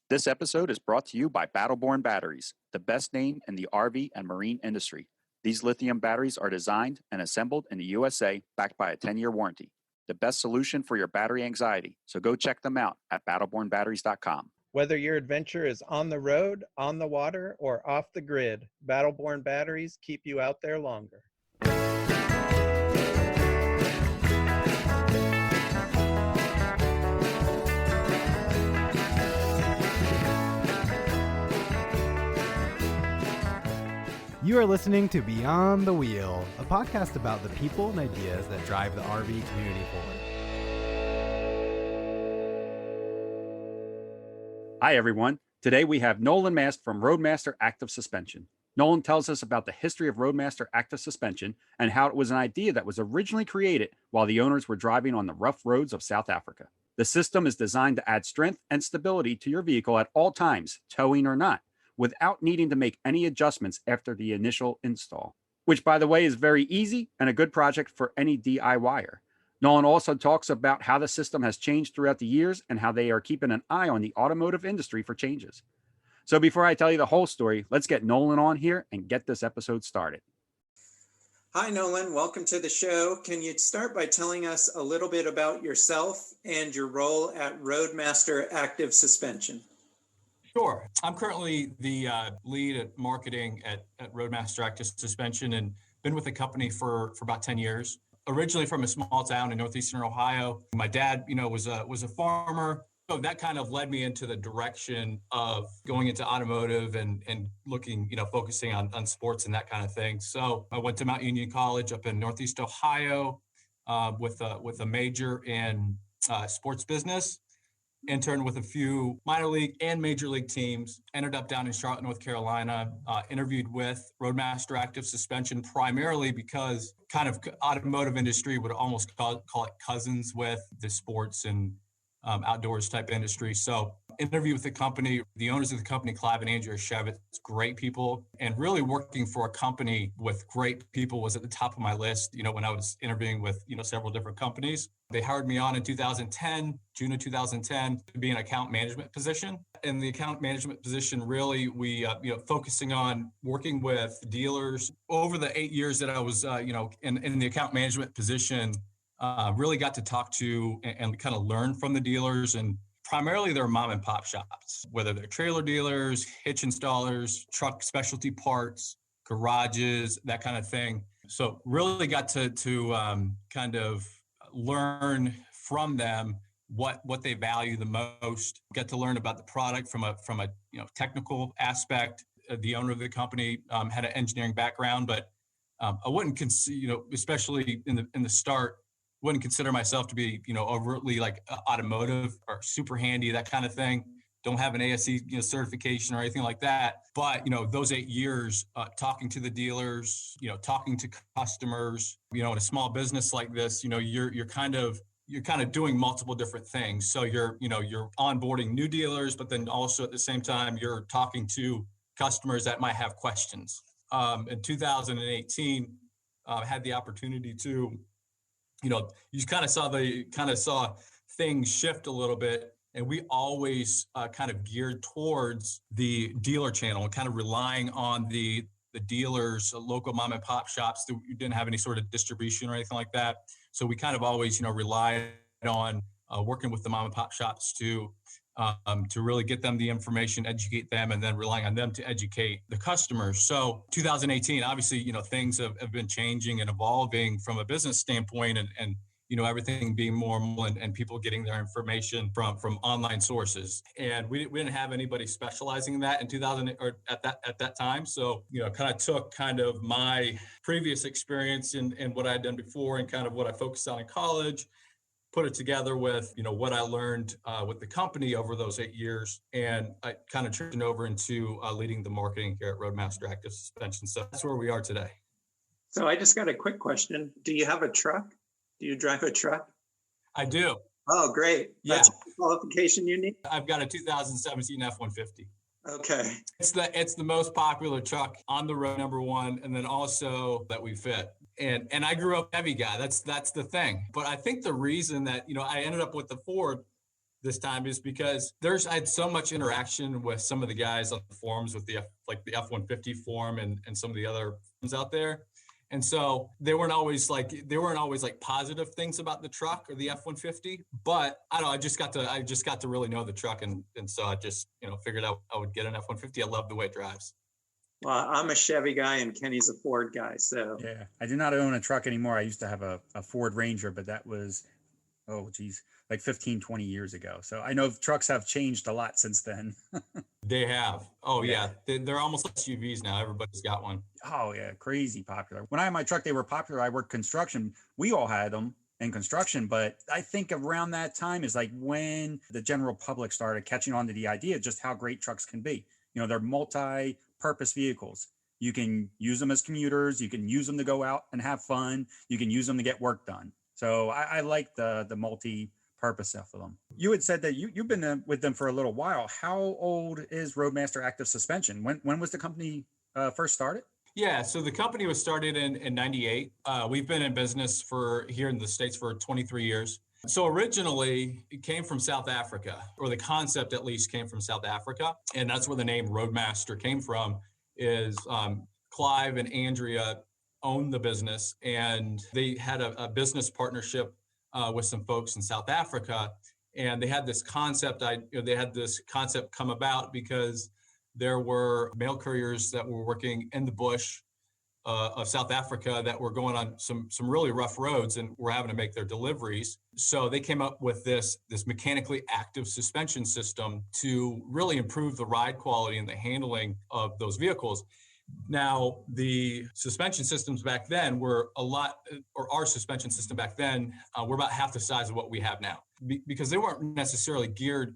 This episode is brought to you by Battleborn Batteries, the best name in the RV and marine industry. These lithium batteries are designed and assembled in the USA, backed by a 10-year warranty. The best solution for your battery anxiety, so go check them out at battlebornbatteries.com. Whether your adventure is on the road, on the water, or off the grid, Battleborn Batteries keep you out there longer. You are listening to Beyond the Wheel, a podcast about the people and ideas that drive the RV community forward. Hi, everyone. Today we have Nolan Mast from Roadmaster Active Suspension. Nolan tells us about the history of Roadmaster Active Suspension and how it was an idea that was originally created while the owners were driving on the rough roads of South Africa. The system is designed to add strength and stability to your vehicle at all times, towing or not, without needing to make any adjustments after the initial install, which, by the way, is very easy and a good project for any DIYer. Nolan also talks about how the system has changed throughout the years and how they are keeping an eye on the automotive industry for changes. So before I tell you the whole story, let's get Nolan on here and get this episode started. Hi, Nolan. Welcome to the show. Can you start by telling us a little bit about yourself and your role at Roadmaster Active Suspension? Sure. I'm currently the lead at marketing at Roadmaster Active Suspension and been with the company for about 10 years. Originally from a small town in northeastern Ohio. My dad, was a farmer. So that kind of led me into the direction of going into automotive and looking, focusing on sports and that kind of thing. So I went to Mount Union College up in northeast Ohio with a major in sports business. Interned with a few minor league and major league teams, ended up down in Charlotte, North Carolina, interviewed with Roadmaster Active Suspension primarily because kind of automotive industry would almost call it cousins with the sports and outdoors type industry. So interviewed with the company, the owners of the company, Clive and Andrea Shevitz, great people, and really working for a company with great people was at the top of my list, when I was interviewing with, several different companies. They hired me on in June of 2010, to be an account management position. In the account management position, really, we, focusing on working with dealers. Over the 8 years that I was, in the account management position, really got to talk to and kind of learn from the dealers, and primarily they're mom and pop shops, whether they're trailer dealers, hitch installers, truck specialty parts, garages, that kind of thing. So really got to kind of learn from them what they value the most. Get to learn about the product from a technical aspect. The owner of the company had an engineering background, but I wouldn't consider, especially in the start, wouldn't consider myself to be, overtly like automotive or super handy, that kind of thing. Don't have an ASE, certification or anything like that. But, those 8 years, talking to the dealers, talking to customers, in a small business like this, you're kind of doing multiple different things. So you're onboarding new dealers, but then also at the same time, you're talking to customers that might have questions. In 2018, I had the opportunity to, you kind of saw things shift a little bit, and we always kind of geared towards the dealer channel and kind of relying on the dealers, local mom and pop shops that didn't have any sort of distribution or anything like that. So we kind of always, relied on working with the mom and pop shops to really get them the information, educate them, and then relying on them to educate the customers. So 2018, obviously, things have been changing and evolving from a business standpoint, and everything being more and people getting their information from online sources. And we didn't have anybody specializing in that in 2000 or at that time. So, kind of took kind of my previous experience and what I'd done before and kind of what I focused on in college, put it together with, what I learned with the company over those 8 years. And I kind of turned over into leading the marketing here at Roadmaster Active Suspension. So that's where we are today. So I just got a quick question. Do you have a truck? Do you drive a truck? I do. Oh, great. Yeah. That's the qualification you need? I've got a 2017 F-150. Okay. It's the most popular truck on the road, number one, and then also that we fit. And I grew up heavy guy. That's the thing. But I think the reason that, I ended up with the Ford, this time is because I had so much interaction with some of the guys on the forums with the F-150 forum and some of the other forums out there. And so they weren't always like positive things about the truck or the F-150, but I just got to really know the truck. And so I just, figured I would get an F-150. I love the way it drives. Well, I'm a Chevy guy and Kenny's a Ford guy. So yeah, I do not own a truck anymore. I used to have a Ford Ranger, but that was, like 15, 20 years ago. So I know trucks have changed a lot since then. They have. Oh, yeah. They're almost SUVs now. Everybody's got one. Oh, yeah. Crazy popular. When I had my truck, they were popular. I worked construction. We all had them in construction. But I think around that time is like when the general public started catching on to the idea just how great trucks can be. They're multi-purpose vehicles. You can use them as commuters. You can use them to go out and have fun. You can use them to get work done. So I like the multi-purpose stuff of them. You had said that you've been with them for a little while. How old is Roadmaster Active Suspension? When was the company first started? Yeah, so the company was started in 98. We've been in business here in the States for 23 years. So originally it came from South Africa, or the concept at least came from South Africa. And that's where the name Roadmaster came from, is Clive and Andrea owned the business, and they had a business partnership with some folks in South Africa, and they had this concept. They had this concept come about because there were mail couriers that were working in the bush of South Africa that were going on some really rough roads and were having to make their deliveries. So they came up with this mechanically active suspension system to really improve the ride quality and the handling of those vehicles. Now, the suspension systems back then were our suspension system back then were about half the size of what we have now, because they weren't necessarily geared,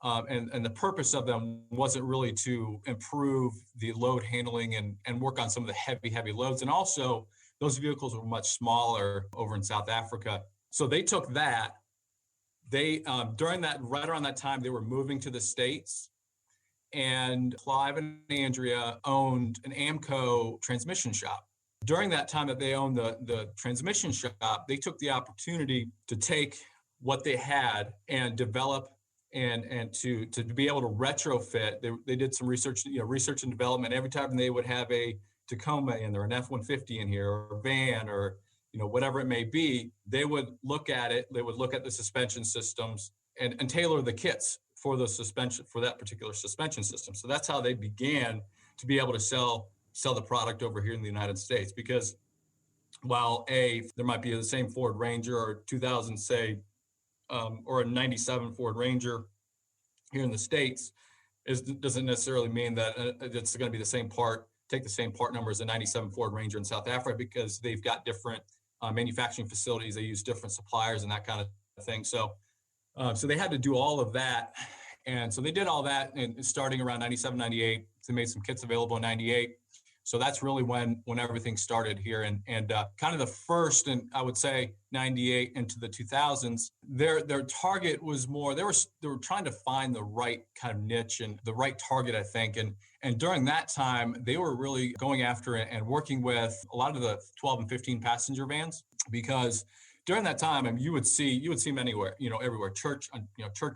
and the purpose of them wasn't really to improve the load handling and work on some of the heavy loads. And also, those vehicles were much smaller over in South Africa. So they took that. Right around that time, they were moving to the States. And Clive and Andrea owned an AMCO transmission shop. During that time that they owned the transmission shop, they took the opportunity to take what they had and develop and to be able to retrofit. They did some research and development. Every time they would have a Tacoma in there, an F-150 in here, or a van, or whatever it may be, they would look at it. They would look at the suspension systems and tailor the kits for that particular suspension system. So that's how they began to be able to sell the product over here in the United States. Because while there might be the same Ford Ranger or 2000, say, or a 97 Ford Ranger here in the States, doesn't necessarily mean that it's going to be the same part, take the same part number as a 97 Ford Ranger in South Africa, because they've got different manufacturing facilities. They use different suppliers and that kind of thing. So they had to do all of that. And so they did all that, and starting around 97, 98, they made some kits available in 98. So that's really when everything started here. And kind of the first, and I would say 98 into the 2000s, their target was more, they were trying to find the right kind of niche and the right target, I think. And during that time, they were really going after it and working with a lot of the 12 and 15 passenger vans, because during that time, you would see them anywhere, everywhere, church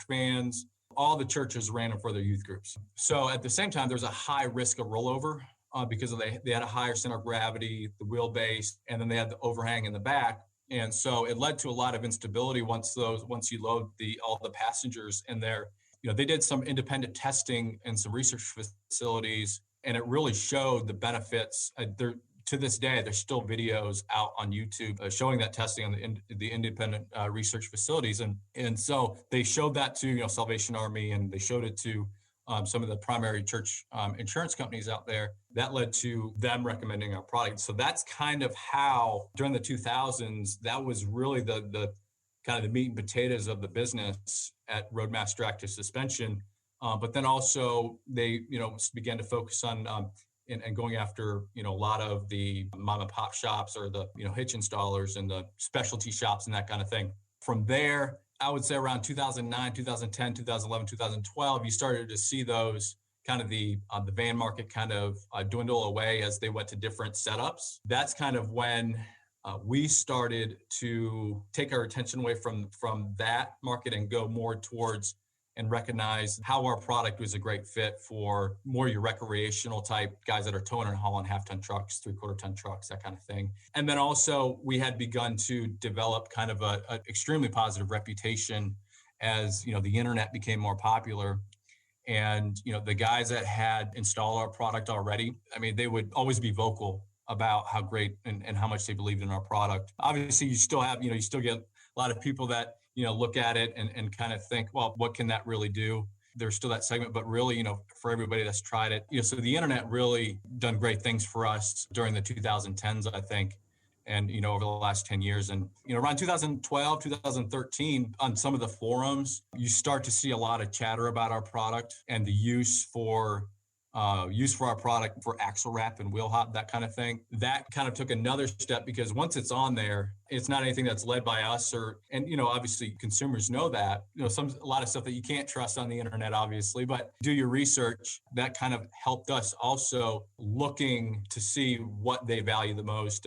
vans. All the churches ran them for their youth groups. So at the same time, there's a high risk of rollover because they had a higher center of gravity, the wheelbase, and then they had the overhang in the back. And so it led to a lot of instability once you load all the passengers in there. They did some independent testing and some research facilities, and it really showed the benefits. To this day, there's still videos out on YouTube showing that testing on the independent research facilities. And so they showed that to Salvation Army, and they showed it to some of the primary church insurance companies out there. That led to them recommending our product. So that's kind of how, during the 2000s, that was really the kind of the meat and potatoes of the business at Roadmaster Active Suspension. But then also they began to focus on and going after, a lot of the mom and pop shops, or the, hitch installers and the specialty shops and that kind of thing. From there, I would say around 2009, 2010, 2011, 2012, you started to see those kind of the van market kind of dwindle away as they went to different setups. That's kind of when we started to take our attention away from that market and go more towards and recognize how our product was a great fit for more your recreational type guys that are towing and hauling half-ton trucks, three-quarter-ton trucks, that kind of thing. And then also we had begun to develop kind of a extremely positive reputation as, the internet became more popular. And, the guys that had installed our product already, they would always be vocal about how great and how much they believed in our product. Obviously, you still have, you still get a lot of people that, look at it and kind of think, well, what can that really do? There's still that segment, but really, for everybody that's tried it, so the internet really done great things for us during the 2010s, I think. And, over the last 10 years and, around 2012, 2013, on some of the forums, you start to see a lot of chatter about our product and the use for our product for axle wrap and wheel hop, that kind of thing. That kind of took another step because once it's on there, it's not anything that's led by us and obviously consumers know that, a lot of stuff that you can't trust on the internet, obviously, but do your research. That kind of helped us also looking to see what they value the most.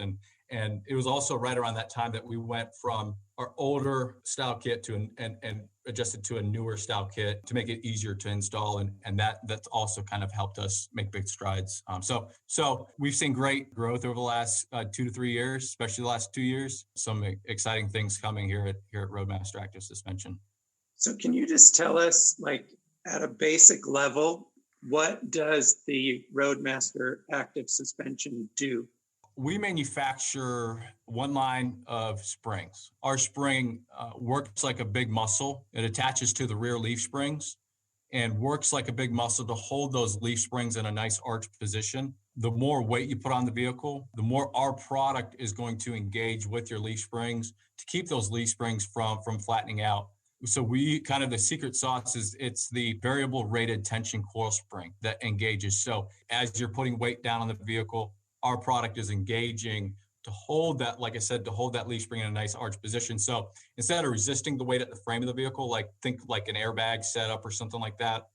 And it was also right around that time that we went from our older style kit to and adjusted to a newer style kit to make it easier to install. And that's also kind of helped us make big strides. So we've seen great growth over the last 2 to 3 years, especially the last 2 years. Some exciting things coming here at Roadmaster Active Suspension. So can you just tell us, like, at a basic level, what does the Roadmaster Active Suspension do? We manufacture one line of springs. Our spring works like a big muscle. It attaches to the rear leaf springs and works like a big muscle to hold those leaf springs in a nice arch position. The more weight you put on the vehicle, the more our product is going to engage with your leaf springs to keep those leaf springs from flattening out. So the secret sauce is it's the variable rated tension coil spring that engages. So as you're putting weight down on the vehicle, our product is engaging to hold that, like I said, to hold that leaf spring in a nice arch position. So instead of resisting the weight at the frame of the vehicle, think like an airbag setup or something like that,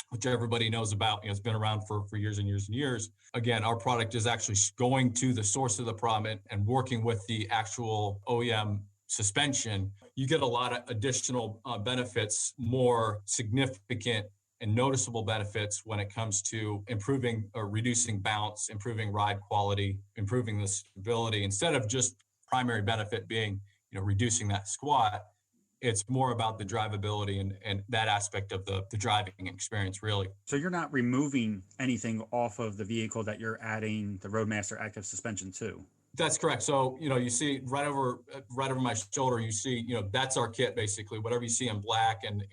which everybody knows about, it's been around for years and years and years. Again, our product is actually going to the source of the problem and working with the actual OEM suspension. You get a lot of additional benefits, more significant and noticeable benefits when it comes to improving or reducing bounce, improving ride quality, improving the stability. Instead of just primary benefit being, reducing that squat, it's more about the drivability and that aspect of the driving experience, really. So you're not removing anything off of the vehicle that you're adding the Roadmaster Active Suspension to? That's correct. So, you see right over my shoulder, you see, that's our kit, basically, whatever you see in black. And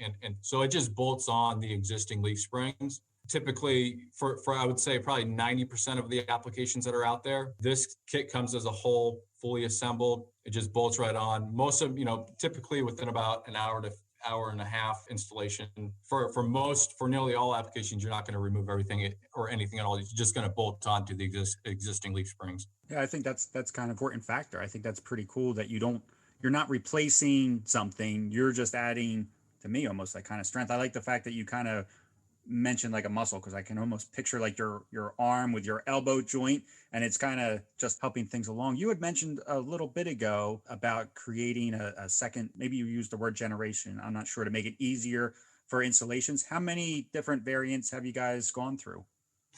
so it just bolts on the existing leaf springs. Typically for I would say probably 90% of the applications that are out there, this kit comes as a whole, fully assembled. It just bolts right on. Most of, typically within about an hour to hour and a half installation. For nearly all applications, you're not going to remove everything or anything at all. You're just going to bolt on to the existing leaf springs. Yeah, I think that's kind of important factor. I think that's pretty cool that you're not replacing something. You're just adding, to me, almost like kind of strength. I like the fact that you kind of mentioned like a muscle, because I can almost picture like your arm with your elbow joint, and it's kind of just helping things along. You had mentioned a little bit ago about creating a second, maybe you used the word generation, I'm not sure, to make it easier for installations. How many different variants have you guys gone through?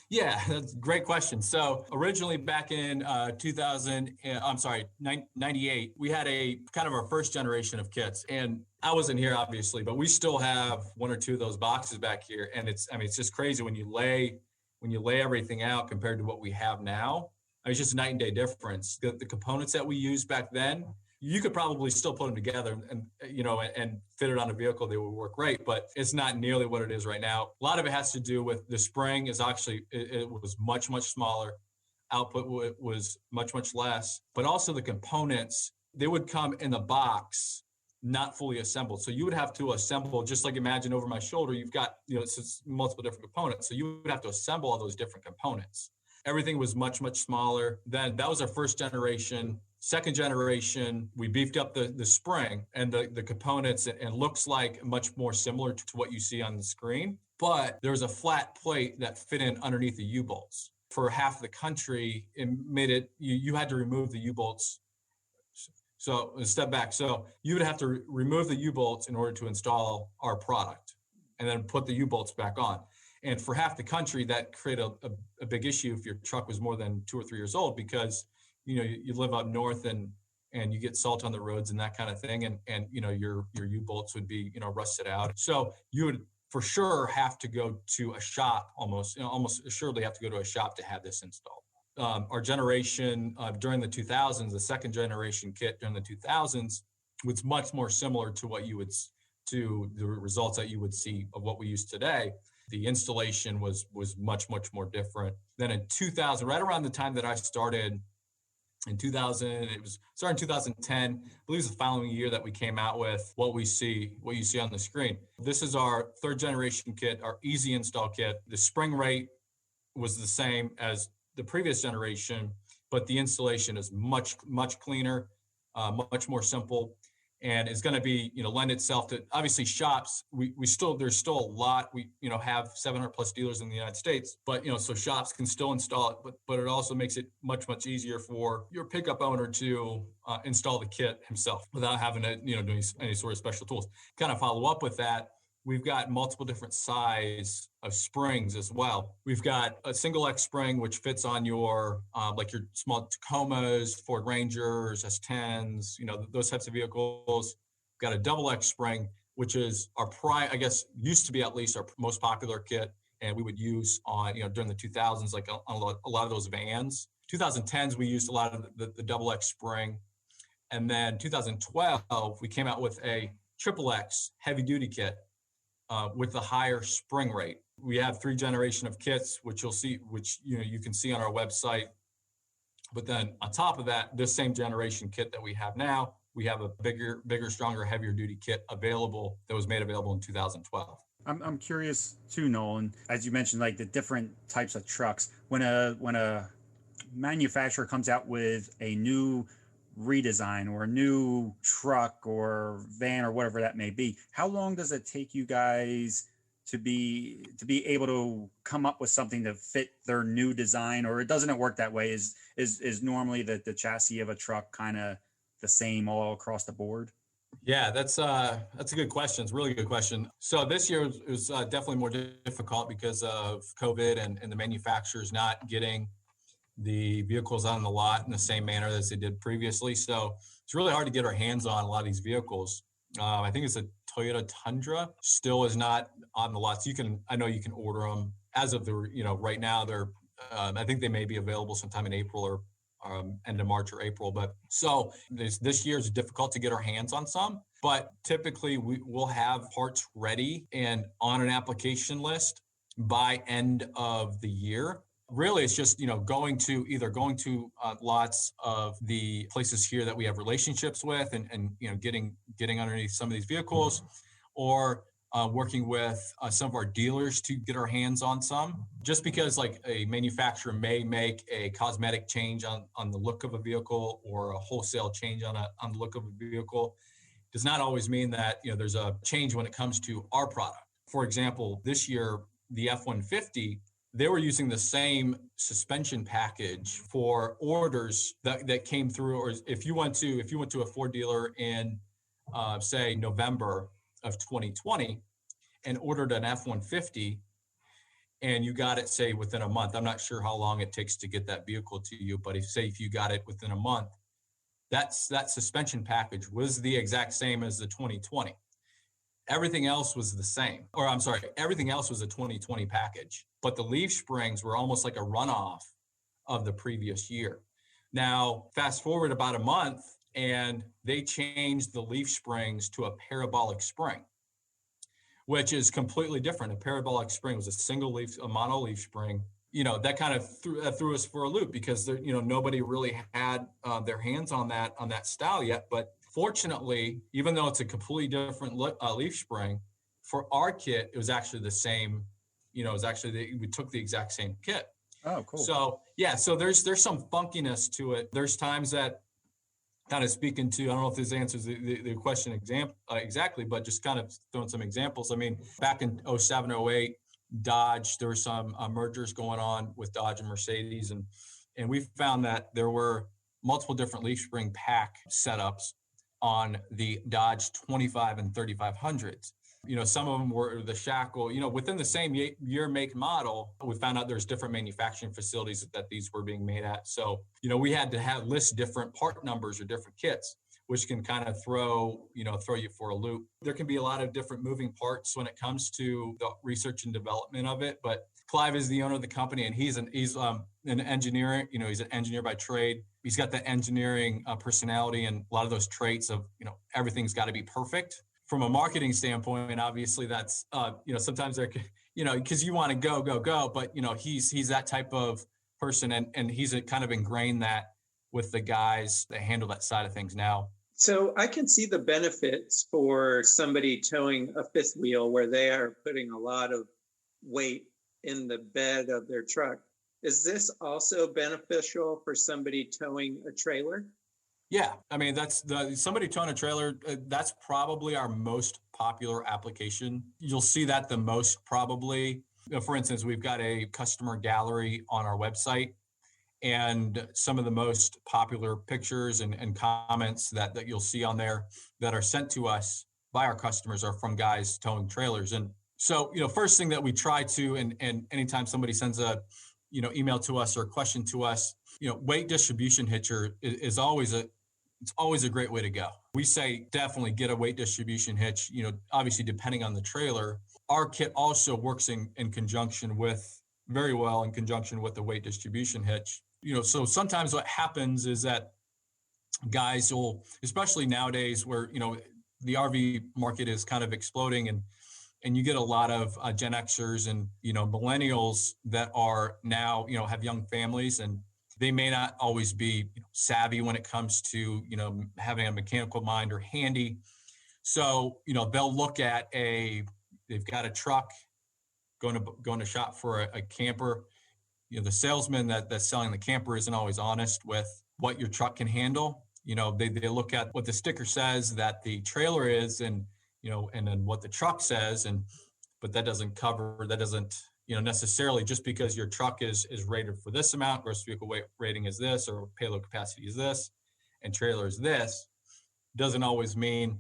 Yeah, that's a great question. So originally back in 98, we had a kind of our first generation of kits, and I wasn't here obviously, but we still have one or two of those boxes back here. And it's just crazy when you lay everything out compared to what we have now. It's just a night and day difference. The components that we used back then, you could probably still put them together and fit it on a vehicle. They would work great, but it's not nearly what it is right now. A lot of it has to do with the spring is actually, it was much, much smaller. Output was much, much less, but also the components, they would come in the box, not fully assembled. So you would have to assemble, just like imagine over my shoulder, you've got, it's multiple different components. So you would have to assemble all those different components. Everything was much, much smaller. Then that was our first generation. Second generation, we beefed up the spring and the components, and looks like much more similar to what you see on the screen. But there was a flat plate that fit in underneath the U-bolts. For half the country, it made it, you had to remove the U-bolts So a step back. So you would have to remove the U-bolts in order to install our product and then put the U-bolts back on. And for half the country, that created a big issue if your truck was more than 2 or 3 years old, because, you live up north and you get salt on the roads and that kind of thing. And your U-bolts would be, rusted out. So you would for sure have to go to a shop, almost assuredly have to go to a shop to have this installed. Our generation during the 2000s, the second generation kit during the 2000s was much more similar to to the results that you would see of what we use today. The installation was much more different. Then in 2000, right around the time that I started in 2000, it was started in 2010. I believe it's the following year that we came out with what you see on the screen. This is our third generation kit, our easy install kit. The spring rate was the same as the previous generation, but the installation is much cleaner, much more simple, and is going to be, lend itself to, obviously, shops. There's still a lot. We, have 700 plus dealers in the United States, but, so shops can still install it, but it also makes it much easier for your pickup owner to install the kit himself without having to, do any sort of special tools. Kind of follow up with that. We've got multiple different size of springs as well. We've got a single X spring, which fits on your, like your small Tacomas, Ford Rangers, S10s, those types of vehicles. We've got a double X spring, which is used to be at least our most popular kit. And we would use on, during the 2000s, like on a lot of those vans. 2010s, we used a lot of the double X spring. And then 2012, we came out with a triple X heavy duty kit. With the higher spring rate. We have 3 generation of kits, which you can see on our website. But then on top of that, this same generation kit that we have now, we have a bigger, stronger, heavier duty kit available that was made available in 2012. I'm curious too, Nolan, as you mentioned, like the different types of trucks. When a manufacturer comes out with a new redesign or a new truck or van or whatever that may be, how long does it take you guys to be able to come up with something to fit their new design? Or doesn't it work that way? Is normally the chassis of a truck kind of the same all across the board? Yeah, that's a good question. It's a really good question. So this year was definitely more difficult because of COVID and the manufacturers not getting the vehicles on the lot in the same manner as they did previously. So it's really hard to get our hands on a lot of these vehicles. I think it's a Toyota Tundra still is not on the lots. I know you can order them as of right now. They're, I think they may be available sometime in April or end of March or April. But so this year is difficult to get our hands on some, but typically we will have parts ready and on an application list by end of the year. Really, it's just, going to lots of the places here that we have relationships with and getting underneath some of these vehicles, or working with some of our dealers to get our hands on some. Just because like a manufacturer may make a cosmetic change on the look of a vehicle or a wholesale change on the look of a vehicle does not always mean that, there's a change when it comes to our product. For example, this year, the F-150, they were using the same suspension package for orders that came through. Or if you went to a Ford dealer in, say, November of 2020 and ordered an F-150 and you got it, say, within a month, I'm not sure how long it takes to get that vehicle to you, but if you got it within a month, that suspension package was the exact same as the 2020. Everything else was the same, everything else was a 2020 package, but the leaf springs were almost like a runoff of the previous year. Now, fast forward about a month and they changed the leaf springs to a parabolic spring, which is completely different. A parabolic spring was a mono leaf spring. That kind of threw us for a loop because nobody really had their hands on that style yet. But fortunately, even though it's a completely different leaf spring, for our kit, it was actually the same. We took the exact same kit. Oh, cool. So yeah, so there's some funkiness to it. There's times that, kind of speaking to, I don't know if this answers the question exactly, but just kind of throwing some examples. I mean, back in 07, 08, Dodge, there were some mergers going on with Dodge and Mercedes, and we found that there were multiple different leaf spring pack setups on the Dodge 25 and 3500s. Some of them were the shackle, within the same year, make, model. We found out there's different manufacturing facilities that these were being made at. So, we had to list different part numbers or different kits, which can kind of throw you for a loop. There can be a lot of different moving parts when it comes to the research and development of it. But Clive is the owner of the company, and he's an engineer. He's an engineer by trade. He's got the engineering personality and a lot of those traits of, everything's got to be perfect. From a marketing standpoint, obviously that's, sometimes there, because you want to go, but, he's that type of person, and he's kind of ingrained that with the guys that handle that side of things now. So I can see the benefits for somebody towing a fifth wheel where they are putting a lot of weight in the bed of their truck. Is this also beneficial for somebody towing a trailer? Yeah, I mean, that's somebody towing a trailer. That's probably our most popular application. You'll see that the most probably. For instance, we've got a customer gallery on our website, and some of the most popular pictures and comments that you'll see on there that are sent to us by our customers are from guys towing trailers. And so, first thing that we try to, and anytime somebody sends a, email to us or a question to us, weight distribution hitcher is always a great way to go. We say definitely get a weight distribution hitch, obviously depending on the trailer. Our kit also works in conjunction with, very well in conjunction with the weight distribution hitch. So sometimes what happens is that guys will, especially nowadays where, the RV market is kind of exploding, and you get a lot of Gen Xers and, millennials that are now, have young families, and they may not always be savvy when it comes to, having a mechanical mind or handy. So, they'll look at they've got a truck going to shop for a camper. The salesman that's selling the camper isn't always honest with what your truck can handle. They look at what the sticker says that the trailer is, and then what the truck says, but that doesn't necessarily, just because your truck is rated for this amount, gross vehicle weight rating is this, or payload capacity is this, and trailer is this, doesn't always mean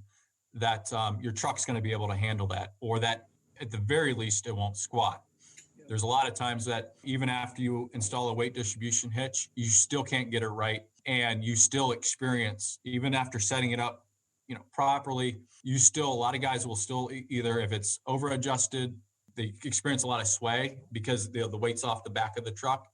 that your truck's going to be able to handle that, or that at the very least it won't squat. There's a lot of times that even after you install a weight distribution hitch, you still can't get it right, and you still experience, even after setting it up, properly, a lot of guys will still, either if it's over adjusted, they experience a lot of sway because the weight's off the back of the truck.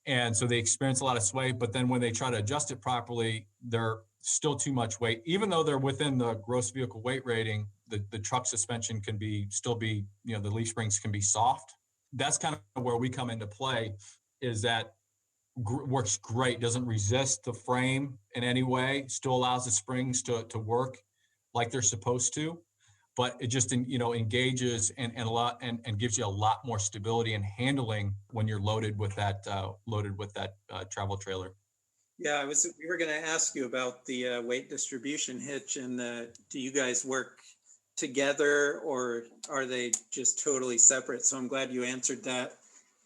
And so they experience a lot of sway, but then when they try to adjust it properly, they're still too much weight. Even though they're within the gross vehicle weight rating, the truck suspension can still be, the leaf springs can be soft. That's kind of where we come into play, is that works great, doesn't resist the frame in any way, still allows the springs to work like they're supposed to, but it just, engages and gives you a lot more stability and handling when you're loaded with that travel trailer. Yeah, we were going to ask you about the weight distribution hitch, and do you guys work together, or are they just totally separate? So I'm glad you answered that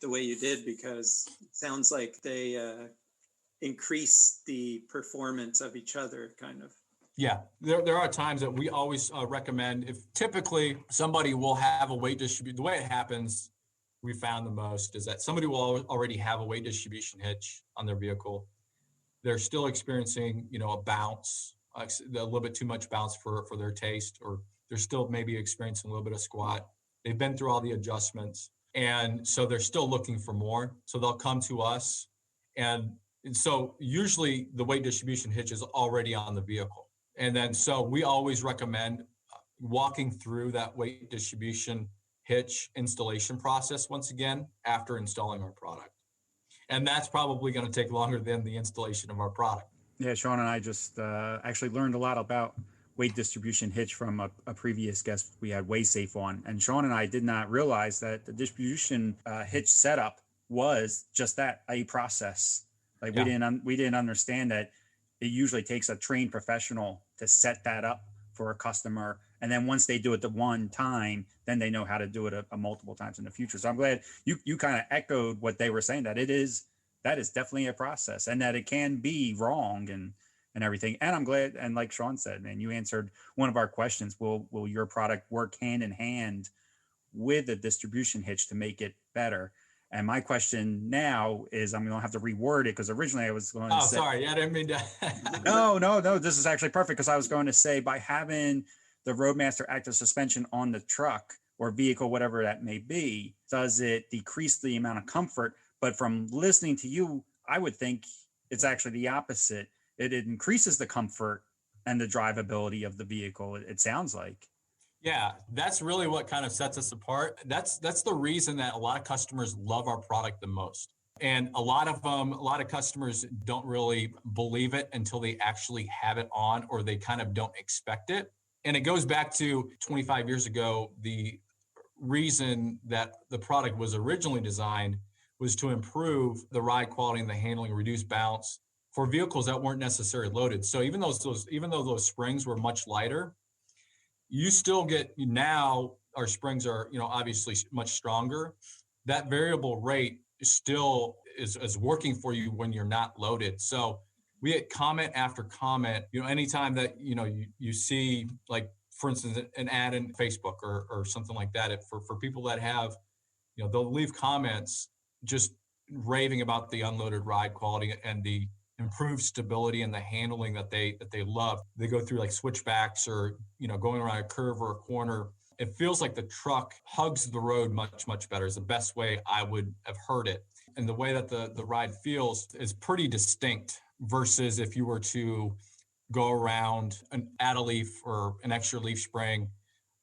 the way you did, because it sounds like they increase the performance of each other, kind of. Yeah, there are times that we always recommend, if typically somebody will have a weight distribution. The way it happens, we found the most, is that somebody will already have a weight distribution hitch on their vehicle. They're still experiencing, a bounce, a little bit too much bounce for their taste, or they're still maybe experiencing a little bit of squat. They've been through all the adjustments, and so they're still looking for more. So they'll come to us, and so usually the weight distribution hitch is already on the vehicle. And then so we always recommend walking through that weight distribution hitch installation process once again after installing our product. And that's probably going to take longer than the installation of our product. Yeah, Sean and I just actually learned a lot about weight distribution hitch from a previous guest we had, WaySafe, on. And Sean and I did not realize that the distribution hitch setup was just that, a process. Like, yeah. We didn't understand that it usually takes a trained professional to set that up for a customer. And then once they do it the one time, then they know how to do it a multiple times in the future. So I'm glad you kind of echoed what they were saying, that it is that is definitely a process, and that it can be wrong and everything. And I'm glad, and like Sean said, man, you answered one of our questions. Will your product work hand in hand with a distribution hitch to make it better? And my question now is, I'm going to have to reword it, because originally I was going to say, sorry. I didn't mean to. no, this is actually perfect, because I was going to say, by having the Roadmaster Active Suspension on the truck or vehicle, whatever that may be, does it decrease the amount of comfort? But from listening to you, I would think it's actually the opposite. It increases the comfort and the drivability of the vehicle, it sounds like. Yeah, that's really what kind of sets us apart. That's the reason that a lot of customers love our product the most. And a lot of customers don't really believe it until they actually have it on, or they kind of don't expect it. And it goes back to 25 years ago. The reason that the product was originally designed was to improve the ride quality and the handling, reduce bounce for vehicles that weren't necessarily loaded. So even though those springs were much lighter, you still get, now our springs are, obviously much stronger. That variable rate still is working for you when you're not loaded. So we get comment after comment, anytime that, you see, like, for instance, an ad in Facebook or something like that, for people that have, they'll leave comments just raving about the unloaded ride quality and the improved stability and the handling that they love. They go through like switchbacks or, going around a curve or a corner. It feels like the truck hugs the road much, much better is the best way I would have heard it. And the way that the ride feels is pretty distinct versus if you were to go around an add a leaf or an extra leaf spring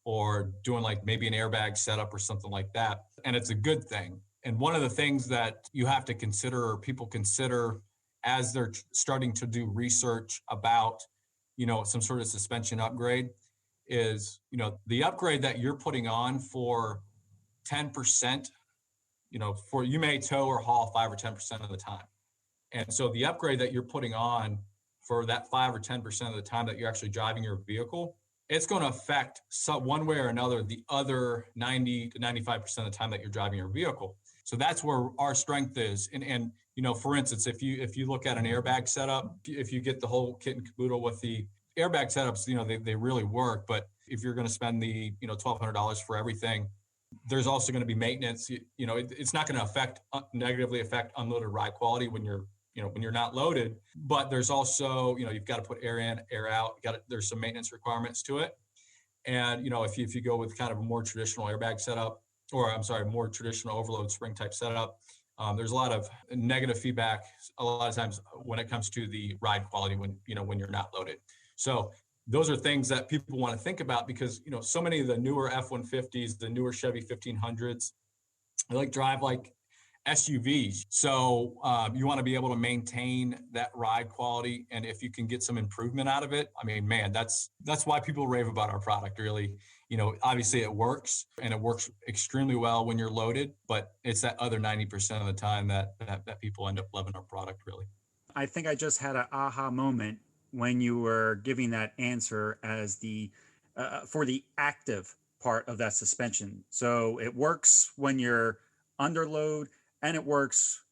or doing like maybe an airbag setup or something like that. And it's a good thing. And one of the things that you have to consider, or people consider as they're starting to do research about, some sort of suspension upgrade, is, the upgrade that you're putting on for 10%, for you may tow or haul 5 or 10% of the time. And so the upgrade that you're putting on for that 5 or 10% of the time that you're actually driving your vehicle, it's going to affect one way or another the other 90 to 95% of the time that you're driving your vehicle. So that's where our strength is. And for instance, if you look at an airbag setup, if you get the whole kit and caboodle with the airbag setups, they really work. But if you're going to spend the $1,200 for everything, there's also going to be maintenance. It's not going to negatively affect unloaded ride quality when you're not loaded. But there's also, you've got to put air in, air out. There's some maintenance requirements to it. And if you go with kind of a more traditional airbag setup, or more traditional overload spring type setup, there's a lot of negative feedback a lot of times when it comes to the ride quality when you're not loaded. So those are things that people want to think about, because so many of the newer F-150s, the newer Chevy 1500s, they drive like SUVs. So you want to be able to maintain that ride quality, and if you can get some improvement out of it, I mean, man, that's why people rave about our product. Really, obviously it works, and it works extremely well when you're loaded, but it's that other 90% of the time that people end up loving our product. Really, I think I just had an aha moment when you were giving that answer as the for the active part of that suspension. So it works when you're under load, and it works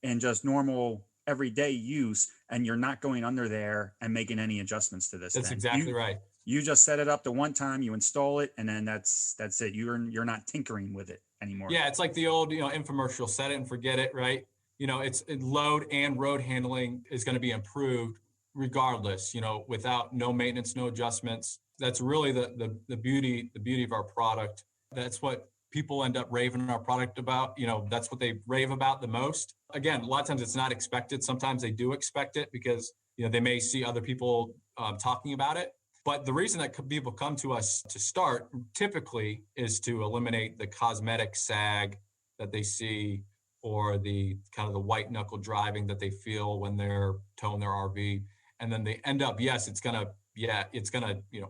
in just normal everyday use, and you're not going under there and making any adjustments to this. That's exactly right. You just set it up the one time, you install it, and then that's it. You're not tinkering with it anymore. Yeah, it's like the old infomercial, set it and forget it, right? It's load and road handling is going to be improved regardless, without no maintenance, no adjustments. That's really the beauty of our product. That's what people end up raving our product about. That's what they rave about the most. Again, a lot of times it's not expected. Sometimes they do expect it because, they may see other people talking about it. But the reason that people come to us to start typically is to eliminate the cosmetic sag that they see, or the kind of the white knuckle driving that they feel when they're towing their RV. And then they end up, yes, it's going to,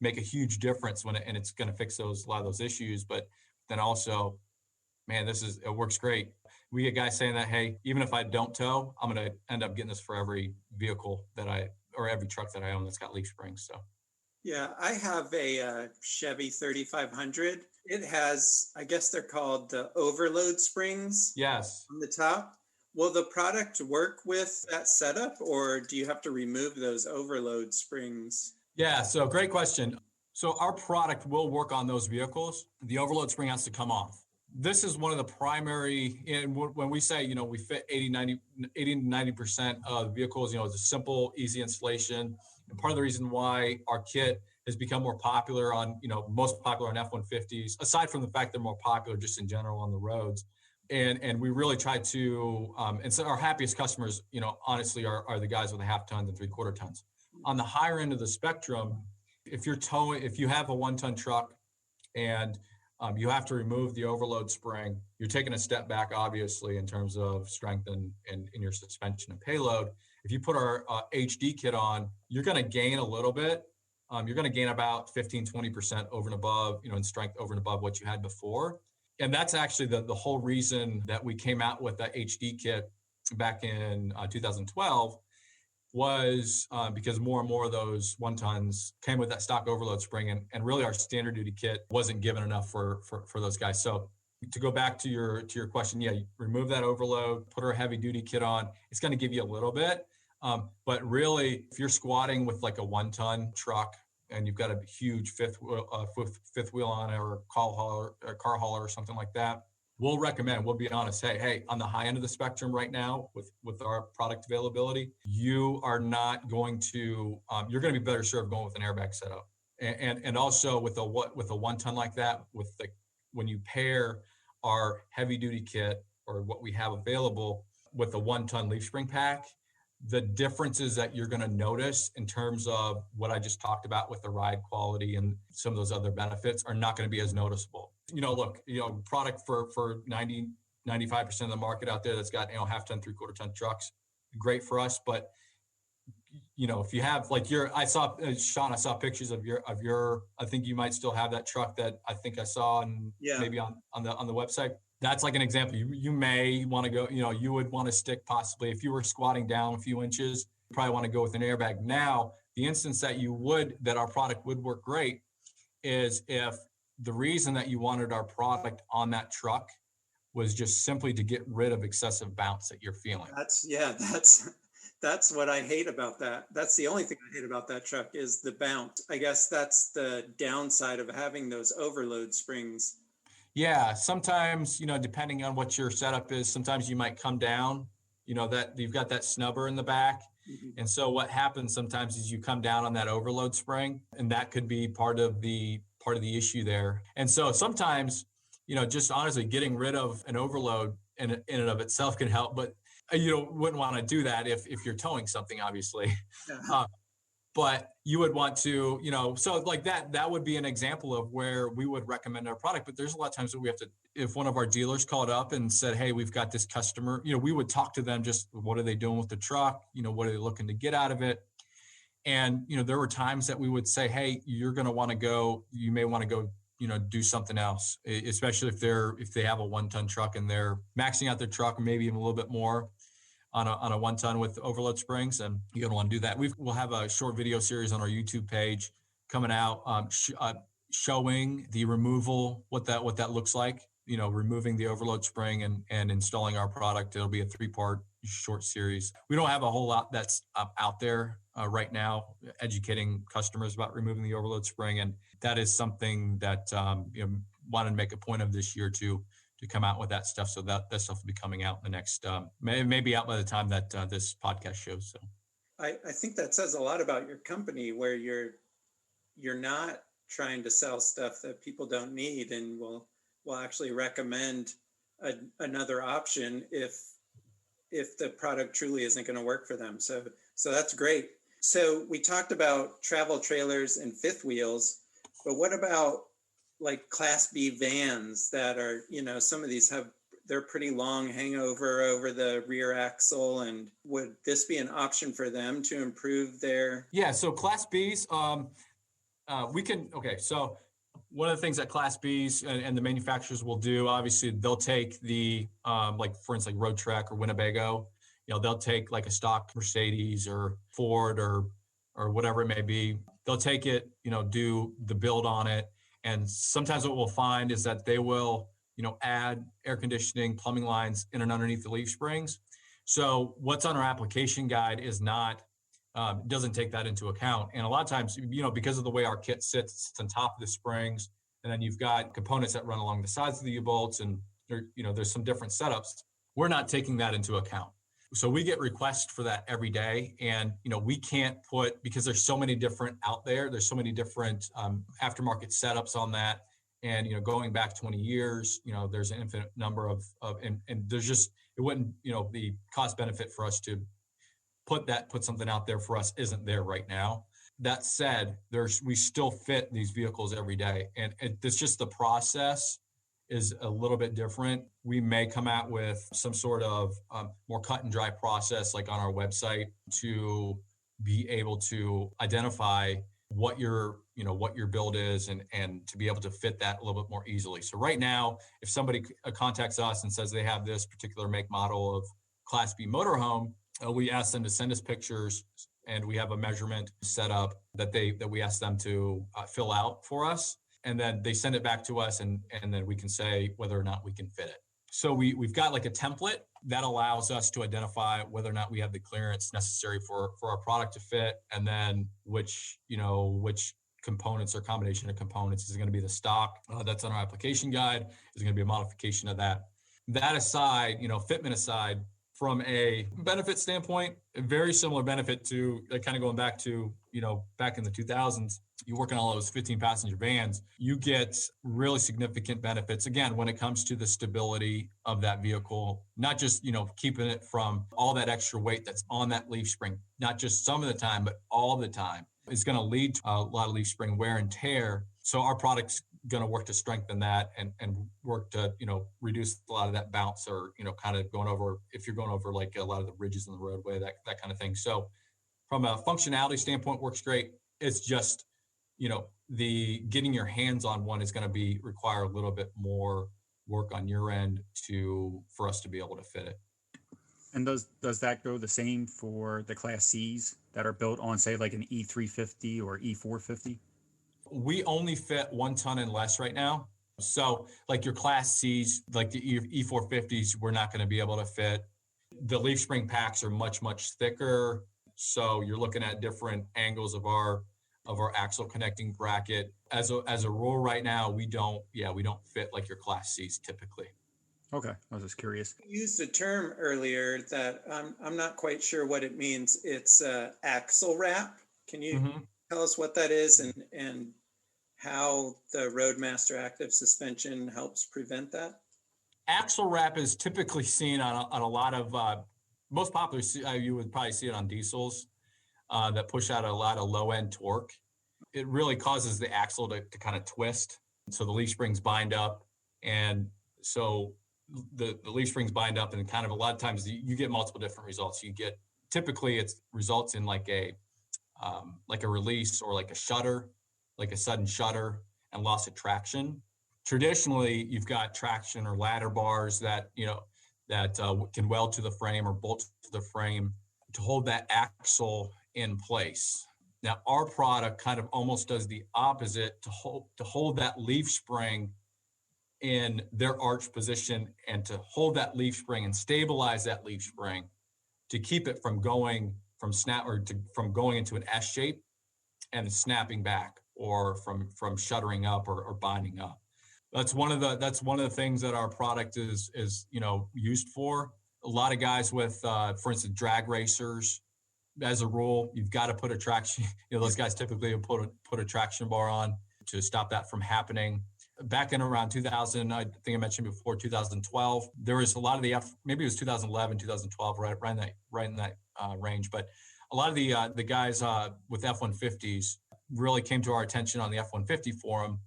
make a huge difference and it's going to fix a lot of those issues. But then also, man, it works great. We get guys saying that, hey, even if I don't tow, I'm going to end up getting this for every vehicle or every truck that I own that's got leaf springs. So. Yeah, I have a Chevy 3500. It has, I guess they're called overload springs. Yes. On the top. Will the product work with that setup, or do you have to remove those overload springs? Yeah, so great question. So our product will work on those vehicles. The overload spring has to come off. This is one of the primary, and when we say, we fit 80 to 90% of vehicles, it's a simple, easy installation. And part of the reason why our kit has become more popular on, most popular on F-150s, aside from the fact they're more popular just in general on the roads. And we really try to, and so our happiest customers, honestly, are the guys with a half ton to 3/4 tons. On the higher end of the spectrum, if you have a 1-ton truck and you have to remove the overload spring, you're taking a step back, obviously, in terms of strength and in your suspension and payload. If you put our HD kit on, you're going to gain a little bit. You're going to gain about 15-20% over and above, in strength over and above what you had before. And that's actually the whole reason that we came out with that HD kit back in 2012 was because more and more of those 1-tons came with that stock overload spring, and really our standard duty kit wasn't given enough for those guys. So to go back to your question, yeah, you remove that overload, put our heavy duty kit on. It's going to give you a little bit, but really, if you're squatting with like a 1-ton truck and you've got a huge fifth wheel on it, or car hauler or something like that, we'll be honest, hey, on the high end of the spectrum right now with our product availability, you are not going to, you're going to be better served going with an airbag setup. And also with a 1-ton like that, when you pair our heavy duty kit or what we have available with a 1-ton leaf spring pack, the differences that you're going to notice in terms of what I just talked about with the ride quality and some of those other benefits are not going to be as noticeable. Product for 95% of the market out there that's got, half-ton, 3/4 ton trucks, great for us. But, if you have I saw, Sean, I saw pictures of your, I think you might still have that truck that I think I saw maybe on the website. That's like an example. You may want to go, you would want to stick possibly if you were squatting down a few inches, you probably want to go with an airbag. Now, the instance that our product would work great is if the reason that you wanted our product on that truck was just simply to get rid of excessive bounce that you're feeling. That's what I hate about that. That's the only thing I hate about that truck is the bounce. I guess that's the downside of having those overload springs. Yeah, sometimes, depending on what your setup is, sometimes you might come down, that you've got that snubber in the back. Mm-hmm. And so what happens sometimes is you come down on that overload spring, and that could be part of the issue there. And so sometimes, just honestly getting rid of an overload in and of itself can help, but you wouldn't want to do that if you're towing something, obviously. Yeah. But you would want to, so like that would be an example of where we would recommend our product. But there's a lot of times that we have to, if one of our dealers called up and said, hey, we've got this customer, we would talk to them, just what are they doing with the truck? What are they looking to get out of it? And, there were times that we would say, hey, you may want to go, do something else, especially if they have a 1-ton truck and they're maxing out their truck, or maybe even a little bit more on a 1-ton with overload springs, and you're going to want to do that. We'll have a short video series on our YouTube page coming out showing the removal, what that looks like, removing the overload spring and installing our product. It'll be a 3-part short series. We don't have a whole lot that's out there right now educating customers about removing the overload spring, and that is something that wanted to make a point of this year to come out with that stuff. So that stuff will be coming out in the next, maybe out by the time that this podcast shows. So I think that says a lot about your company, where you're not trying to sell stuff that people don't need, and will actually recommend another option if the product truly isn't going to work for them. So that's great. So we talked about travel trailers and fifth wheels, but what about like Class B vans that are, some of these they're pretty long hangover over the rear axle, and would this be an option for them to improve their? Yeah. So Class Bs, so one of the things that Class Bs and the manufacturers will do, obviously they'll take the, for instance, like Road Trek or Winnebago, they'll take like a stock Mercedes or Ford or whatever it may be. They'll take it, do the build on it. And sometimes what we'll find is that they will, add air conditioning, plumbing lines in and underneath the leaf springs. So what's on our application guide is not, doesn't take that into account. And a lot of times, because of the way our kit sits on top of the springs, and then you've got components that run along the sides of the U-bolts, and there's some different setups. We're not taking that into account. So we get requests for that every day. And, we can't because there's so many different out there, there's so many different aftermarket setups on that. And, going back 20 years, there's an infinite number of and there's just, it wouldn't, the cost benefit for us to put something out there for us isn't there right now. That said, we still fit these vehicles every day. And it's just the process is a little bit different. We may come out with some sort of more cut and dry process, like on our website, to be able to identify what your build is and to be able to fit that a little bit more easily. So right now, if somebody contacts us and says they have this particular make model of Class B motorhome, we ask them to send us pictures, and we have a measurement set up that we ask them to fill out for us. And then they send it back to us, and then we can say whether or not we can fit it. So we've got like a template that allows us to identify whether or not we have the clearance necessary for our product to fit, and then which components or combination of components is going to be the stock that's on our application guide, is going to be a modification of that. That aside, fitment aside, from a benefit standpoint, a very similar benefit to kind of going back to, back in the 2000s, you work on all those 15 passenger vans, you get really significant benefits. Again, when it comes to the stability of that vehicle, not just, keeping it from all that extra weight that's on that leaf spring, not just some of the time, but all the time, is going to lead to a lot of leaf spring wear and tear. So our product's going to work to strengthen that and work to, reduce a lot of that bounce, or, kind of if you're going over like a lot of the ridges in the roadway, that kind of thing. So from a functionality standpoint, works great. It's just, the getting your hands on one is going to require a little bit more work on your end for us to be able to fit it. And does that go the same for the Class Cs that are built on, say, like an E350 or E450? We only fit 1 ton and less right now. So like your Class Cs, like the E450s, we're not going to be able to fit. The leaf spring packs are much, much thicker. So you're looking at different angles of our axle connecting bracket. As a rule right now, we don't fit like your Class Cs typically. Okay, I was just curious. You used a term earlier that I'm not quite sure what it means. It's axle wrap. Can you tell us what that is and how the Roadmaster Active Suspension helps prevent that? Axle wrap is typically seen on a lot of, most popular, you would probably see it on diesels that push out a lot of low-end torque. It really causes the axle to kind of twist. So the leaf springs bind up. And so the leaf springs bind up, and kind of a lot of times you get multiple different results. Typically it results in like a release or like a shutter, like a sudden shutter and loss of traction. Traditionally, you've got traction or ladder bars that can weld to the frame or bolt to the frame to hold that axle in place. Now, our product kind of almost does the opposite to hold that leaf spring in their arch position, and to hold that leaf spring and stabilize that leaf spring to keep it from going from going into an S shape and snapping back, or from shuttering up or binding up. That's one of the things that our product is used for. A lot of guys with, for instance, drag racers, as a rule, you've got to put a traction. Those guys typically will put a traction bar on to stop that from happening. Back in around 2000, I think I mentioned before, 2012, there was a lot of maybe it was 2011, 2012, right in that range. But a lot of the guys with F-150s really came to our attention on the F-150 forum.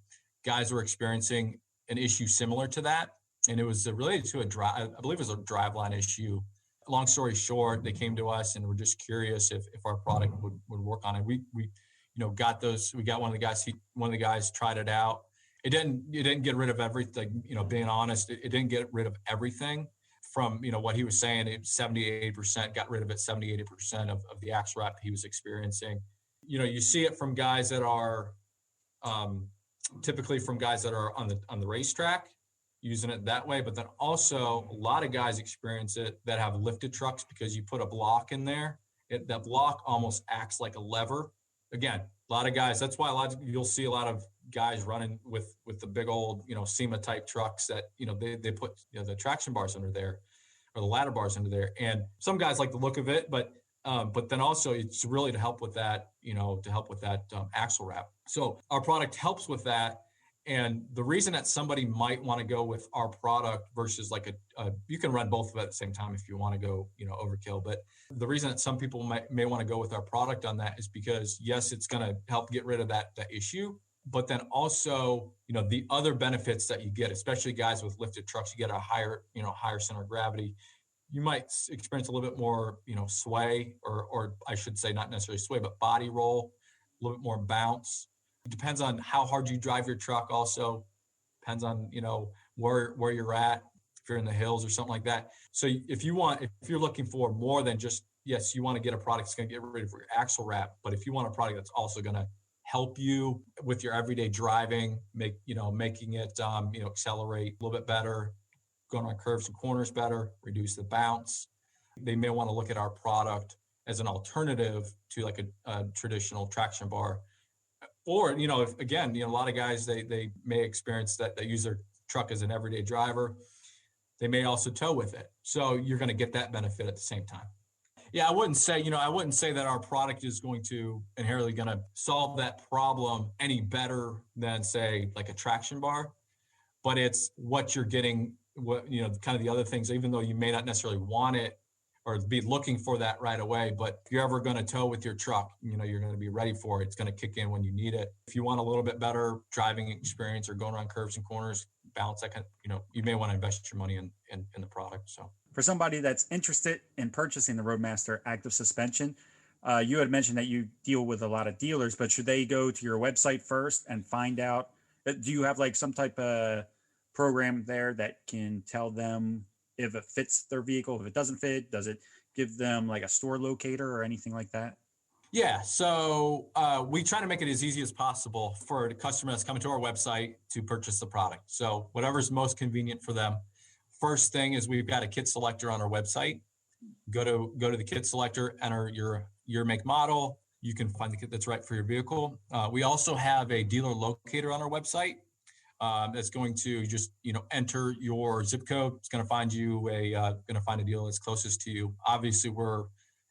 Guys were experiencing an issue similar to that, and it was related to I believe it was a driveline issue. Long story short, they came to us and were just curious if our product would work on it. We got those. We got one of the guys tried it out. It didn't get rid of everything. Being honest, it didn't get rid of everything. From what he was saying, 78% got rid of it. 80% of the axle wrap he was experiencing. You see it from guys that are typically from guys that are on the racetrack, using it that way. But then also a lot of guys experience it that have lifted trucks because you put a block in there. That block almost acts like a lever. Again, a lot of guys, that's why you'll see a lot of guys running with the big old, SEMA type trucks that, they put, the traction bars under there or the ladder bars under there. And some guys like the look of it, but then also it's really to help with that, axle wrap. So our product helps with that. And the reason that somebody might want to go with our product versus you can run both of it at the same time if you want to go, overkill. But the reason that some people may want to go with our product on that is because, yes, it's going to help get rid of that issue. But then also, the other benefits that you get, especially guys with lifted trucks, you get a higher center of gravity. You might experience a little bit more, sway, or I should say not necessarily sway, but body roll, a little bit more bounce. It depends on how hard you drive your truck also. Depends on, where you're at, if you're in the hills or something like that. So if you're looking for more than just, yes, you want to get a product that's going to get rid of your axle wrap, but if you want a product that's also going to help you with your everyday driving, making it, accelerate a little bit better, going on curves and corners better, reduce the bounce, they may want to look at our product as an alternative to like a traditional traction bar. Or, if, again, a lot of guys, they may experience that they use their truck as an everyday driver. They may also tow with it. So you're going to get that benefit at the same time. Yeah, I wouldn't say that our product is going to inherently going to solve that problem any better than, say, like a traction bar, but it's what you're getting, kind of the other things, even though you may not necessarily want it or be looking for that right away. But if you're ever going to tow with your truck, you're going to be ready for it. It's going to kick in when you need it. If you want a little bit better driving experience or going around curves and corners, bounce, you may want to invest your money in the product. So for somebody that's interested in purchasing the Roadmaster Active Suspension, you had mentioned that you deal with a lot of dealers, but should they go to your website first and find out? Do you have like some type of program there that can tell them if it fits their vehicle? If it doesn't fit, does it give them like a store locator or anything like that? Yeah, so we try to make it as easy as possible for the customer that's coming to our website to purchase the product. So whatever's most convenient for them. First thing is we've got a kit selector on our website. Go to the kit selector, enter your make model. You can find the kit that's right for your vehicle. We also have a dealer locator on our website. That's going to just, enter your zip code. It's going to find you a dealer that's closest to you. Obviously, we're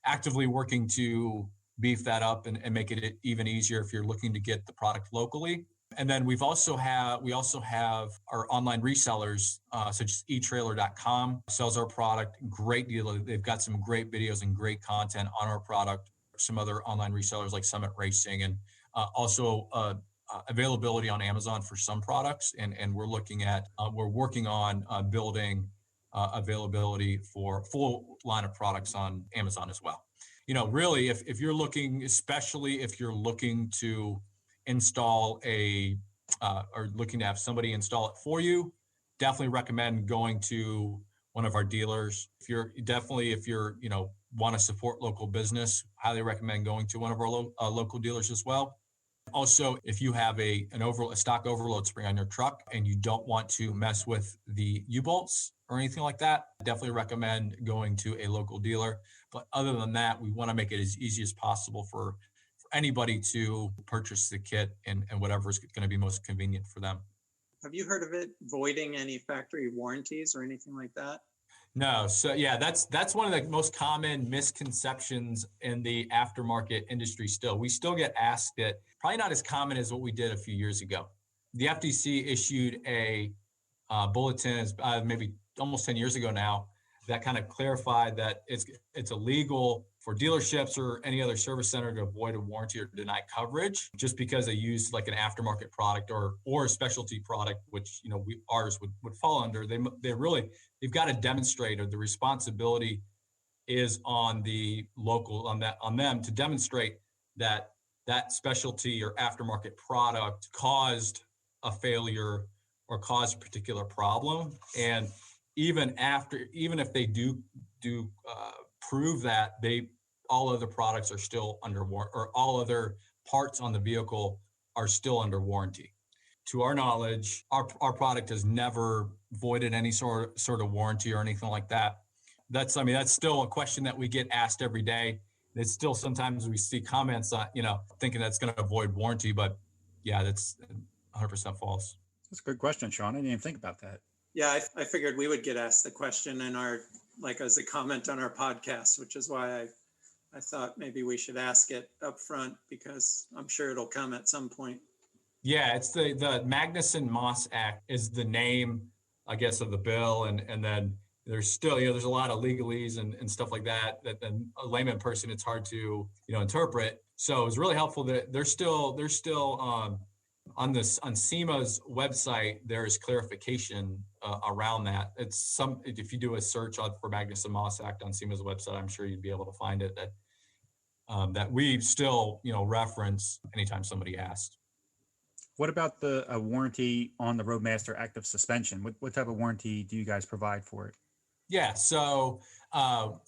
actively working to beef that up and make it even easier if you're looking to get the product locally. And then we also have our online resellers, such as eTrailer.com sells our product. Great dealer. They've got some great videos and great content on our product. Some other online resellers like Summit Racing, and also availability on Amazon for some products. And we're working on building availability for full line of products on Amazon as well. Really, if you're looking, especially if you're looking to install or looking to have somebody install it for you, definitely recommend going to one of our dealers. If you're want to support local business, highly recommend going to one of our local dealers as well. Also, if you have a stock overload spring on your truck and you don't want to mess with the U-bolts or anything like that, definitely recommend going to a local dealer. But other than that, we want to make it as easy as possible for anybody to purchase the kit and whatever is going to be most convenient for them. Have you heard of it voiding any factory warranties or anything like that? No. So yeah, that's one of the most common misconceptions in the aftermarket industry still. We still get asked it, probably not as common as what we did a few years ago. The FTC issued a bulletin maybe almost 10 years ago now that kind of clarified that it's illegal for dealerships or any other service center to void a warranty or deny coverage just because they use like an aftermarket product or a specialty product, which ours would fall under. They've got to demonstrate, or the responsibility is on the local on them to demonstrate that specialty or aftermarket product caused a failure or caused a particular problem. And even if they do prove that, all other products are still under warranty, or all other parts on the vehicle are still under warranty. to our knowledge, our product has never voided any sort of warranty or anything like that. That's still a question that we get asked every day. It's still sometimes we see comments on, thinking that's going to avoid warranty, but yeah, that's 100% false. That's a good question, Sean. I didn't even think about that. Yeah, I figured we would get asked the question in our, like as a comment on our podcast, which is why I thought maybe we should ask it up front, because I'm sure it'll come at some point. Yeah, it's the Magnuson-Moss Act is the name, I guess, of the bill. And then there's still, there's a lot of legalese and stuff like that a layman person, it's hard to, interpret. So it's really helpful that they're still on SEMA's website, there's clarification around that. If you do a search for Magnuson-Moss Act on SEMA's website, I'm sure you'd be able to find it that we still, reference anytime somebody asks. What about the warranty on the Roadmaster Active Suspension? What type of warranty do you guys provide for it? Yeah, so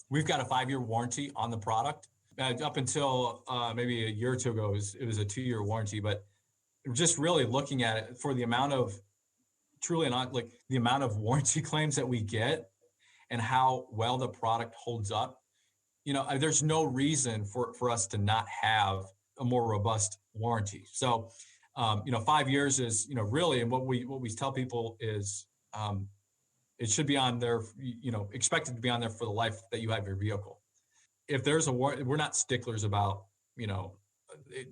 we've got a 5-year warranty on the product. Up until maybe a year or two ago, it was a 2-year warranty, but just really looking at it for the amount of the amount of warranty claims that we get and how well the product holds up, there's no reason for us to not have a more robust warranty. So, 5 years is, really, and what we tell people is it should be on there, expected to be on there for the life that you have your vehicle. If there's a warranty, we're not sticklers about,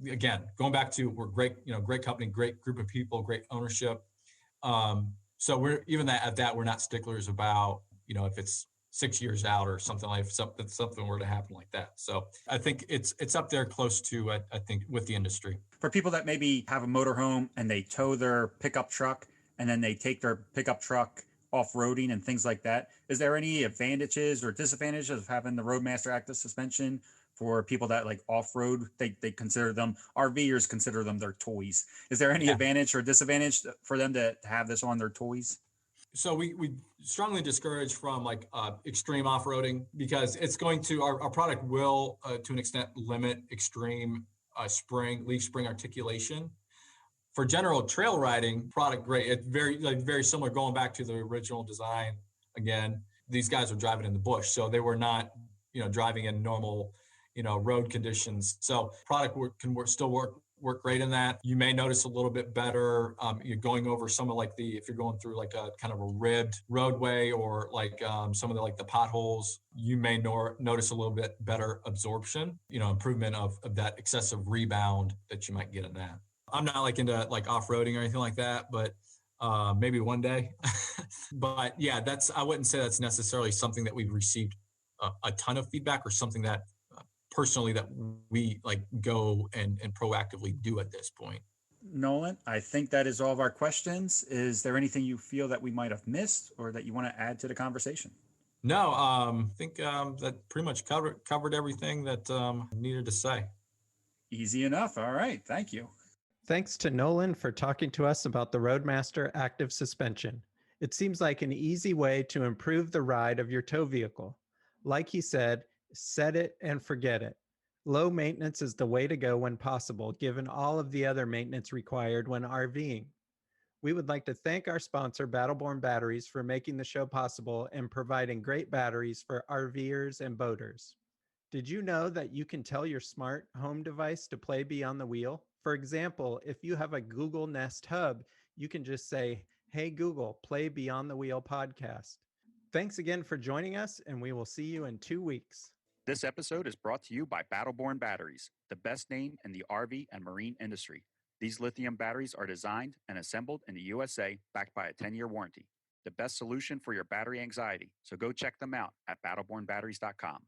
again, going back to we're great, great company, great group of people, great ownership. So we're even at that, we're not sticklers about, if it's 6 years out or something like if something were to happen like that. So I think it's up there close to, I think, with the industry. For people that maybe have a motorhome and they tow their pickup truck and then they take their pickup truck off-roading and things like that, is there any advantages or disadvantages of having the Roadmaster Active Suspension for people that like off-road? They consider them, RVers consider them their toys. Is there any advantage or disadvantage for them to have this on their toys? So we strongly discourage from extreme off-roading, because it's going to, our product will to an extent limit extreme leaf spring articulation. For general trail riding, product great. It's very similar, going back to the original design. Again, these guys were driving in the bush, so they were not, driving in normal, road conditions. So product can still work great in that. You may notice a little bit better. You're going over some of if you're going through like a kind of a ribbed roadway or some of the potholes, you may notice a little bit better absorption, improvement of that excessive rebound that you might get in that. I'm not into off-roading or anything like that, but maybe one day. But yeah, I wouldn't say that's necessarily something that we've received a ton of feedback or something that personally that we go and proactively do at this point. Nolan, I think that is all of our questions. Is there anything you feel that we might have missed or that you want to add to the conversation? No, I think that pretty much covered everything that needed to say. Easy enough. All right. Thank you. Thanks to Nolan for talking to us about the Roadmaster Active Suspension. It seems like an easy way to improve the ride of your tow vehicle. Like he said, set it and forget it. Low maintenance is the way to go when possible, given all of the other maintenance required when RVing. We would like to thank our sponsor, Battleborn Batteries, for making the show possible and providing great batteries for RVers and boaters. Did you know that you can tell your smart home device to play Beyond the Wheel? For example, if you have a Google Nest Hub, you can just say, "Hey Google, play Beyond the Wheel podcast." Thanks again for joining us, and we will see you in 2 weeks. This episode is brought to you by Battleborn Batteries, the best name in the RV and marine industry. These lithium batteries are designed and assembled in the USA, backed by a 10-year warranty. The best solution for your battery anxiety. So go check them out at battlebornbatteries.com.